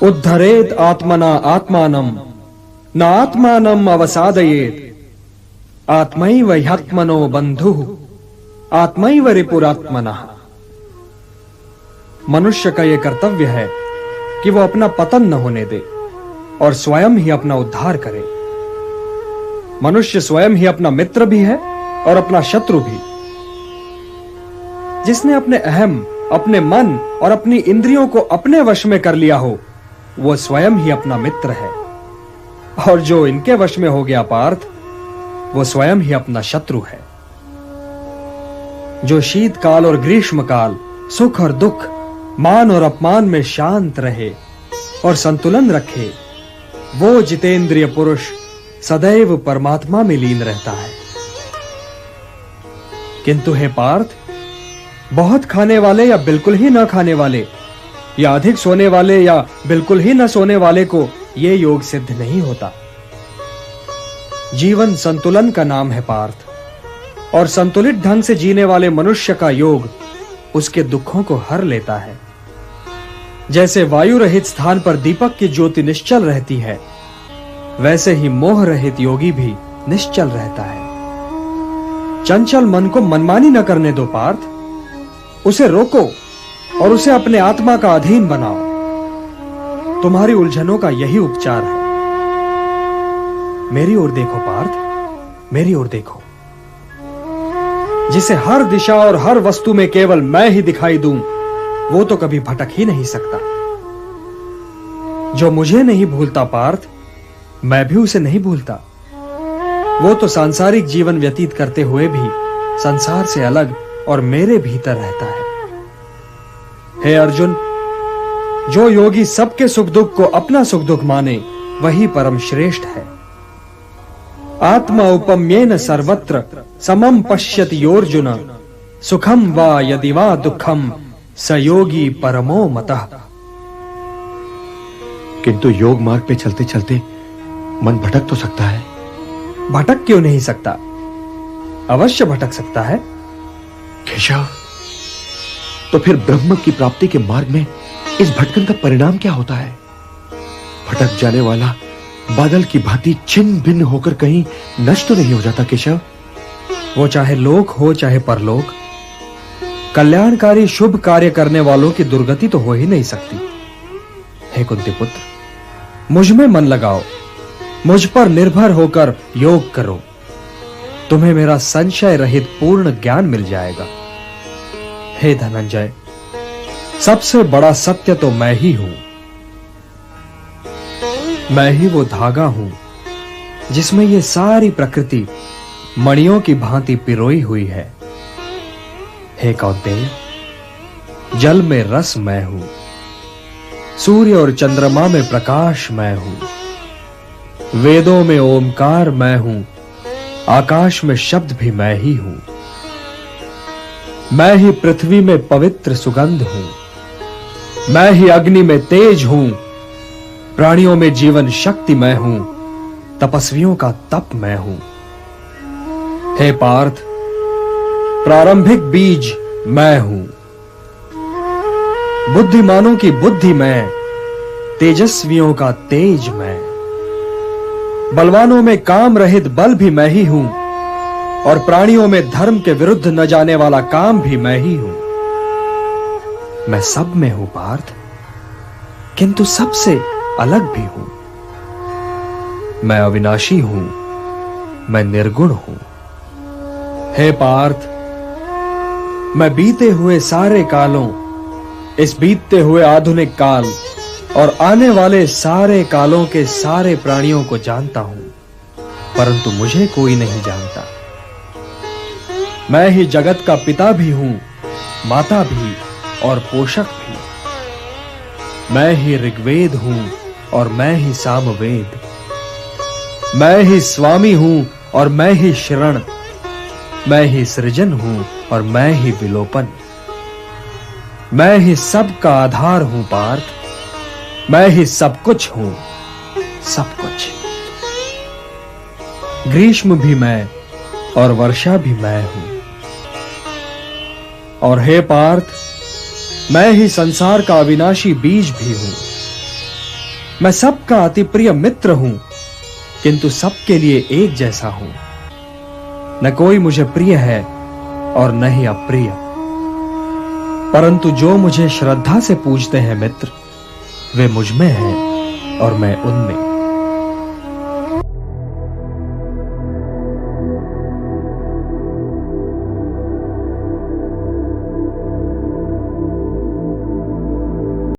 उद्धरेत आत्मना आत्मानं न आत्मानं अवसादयेत आत्मैव ह्यात्मनो बंधुः आत्मैव रिपुरात्मनः। मनुष्य का यह कर्तव्य है कि वो अपना पतन न होने दे और स्वयं ही अपना उद्धार करे। मनुष्य स्वयं ही अपना मित्र भी है और अपना शत्रु भी। जिसने अपने अहम, अपने मन और अपनी इंद्रियों को अपने वश में कर लिया हो, वो स्वयं ही अपना मित्र है, और जो इनके वश में हो गया पार्थ, वो स्वयं ही अपना शत्रु है। जो शीतकाल और ग्रीष्मकाल, सुख और दुख, मान और अपमान में शांत रहे और संतुलन रखे, वो जितेंद्रिय पुरुष सदैव परमात्मा में लीन रहता है। किंतु हे पार्थ, बहुत खाने वाले या बिल्कुल ही न खाने वाले, या अधिक सोने वाले या बिल्कुल ही न सोने वाले को यह योग सिद्ध नहीं होता। जीवन संतुलन का नाम है पार्थ, और संतुलित ढंग से जीने वाले मनुष्य का योग उसके दुखों को हर लेता है। जैसे वायु रहित स्थान पर दीपक की ज्योति निश्चल रहती है, वैसे ही मोह रहित योगी भी निश्चल रहता है। चंचल मन को मनमानी न करने दो पार्थ, उसे रोको और उसे अपने आत्मा का अधीन बनाओ। तुम्हारी उलझनों का यही उपचार है। मेरी ओर देखो पार्थ, मेरी ओर देखो। जिसे हर दिशा और हर वस्तु में केवल मैं ही दिखाई दूं, वो तो कभी भटक ही नहीं सकता। जो मुझे नहीं भूलता पार्थ, मैं भी उसे नहीं भूलता। वो तो सांसारिक जीवन व्यतीत करते हुए भी संसार से अलग और मेरे भीतर रहता है। हे अर्जुन, जो योगी सबके सुख दुख को अपना सुख दुख माने, वही परम श्रेष्ठ है। आत्मा उपम्येन सर्वत्र समम पश्यति योर्जुन सुखम वा यदि वा दुखम स योगी परमो मतः। किंतु योग मार्ग पे चलते चलते मन भटक तो सकता है। भटक क्यों नहीं सकता? अवश्य भटक सकता है। केशव, तो फिर ब्रह्म की प्राप्ति के मार्ग में इस भटकन का परिणाम क्या होता है? भटक जाने वाला बादल की भांति छिन्न भिन्न होकर कहीं नष्ट तो नहीं हो जाता केशव? वो चाहे लोक हो चाहे परलोक, कल्याणकारी शुभ कार्य करने वालों की दुर्गति तो हो ही नहीं सकती। हे कुंती पुत्र, मुझ में मन लगाओ, मुझ पर निर्भर होकर योग करो। तुम्हें मेरा संशय रहित पूर्ण ज्ञान मिल जाएगा। हे धनंजय, सबसे बड़ा सत्य तो मैं ही हूं। मैं ही वो धागा हूं जिसमें ये सारी प्रकृति मणियों की भांति पिरोई हुई है। हे कौंतेय, जल में रस मैं हूं, सूर्य और चंद्रमा में प्रकाश मैं हूं, वेदों में ओमकार मैं हूं, आकाश में शब्द भी मैं ही हूं। मैं ही पृथ्वी में पवित्र सुगंध हूं, मैं ही अग्नि में तेज हूं, प्राणियों में जीवन शक्ति मैं हूं, तपस्वियों का तप मैं हूं। हे पार्थ, प्रारंभिक बीज मैं हूं, बुद्धिमानों की बुद्धि मैं, तेजस्वियों का तेज मैं, बलवानों में काम रहित बल भी मैं ही हूं, और प्राणियों में धर्म के विरुद्ध न जाने वाला काम भी मैं ही हूं। मैं सब में हूं पार्थ, किंतु सबसे अलग भी हूं। मैं अविनाशी हूं, मैं निर्गुण हूं। हे पार्थ, मैं बीते हुए सारे कालों, इस बीतते हुए आधुनिक काल और आने वाले सारे कालों के सारे प्राणियों को जानता हूं, परंतु मुझे कोई नहीं जानता। मैं ही जगत का पिता भी हूं, माता भी और पोषक भी। मैं ही ऋग्वेद हूं और मैं ही सामवेद। मैं ही स्वामी हूं और मैं ही शरण। मैं ही सृजन हूं और मैं ही विलोपन। मैं ही सब का आधार हूं पार्थ। मैं ही सब कुछ हूं, सब कुछ। ग्रीष्म भी मैं और वर्षा भी मैं हूं। और हे पार्थ, मैं ही संसार का अविनाशी बीज भी हूं। मैं सबका अति प्रिय मित्र हूं, किंतु सबके लिए एक जैसा हूं। न कोई मुझे प्रिय है और न ही अप्रिय, परंतु जो मुझे श्रद्धा से पूजते हैं मित्र, वे मुझ में हैं और मैं उनमें।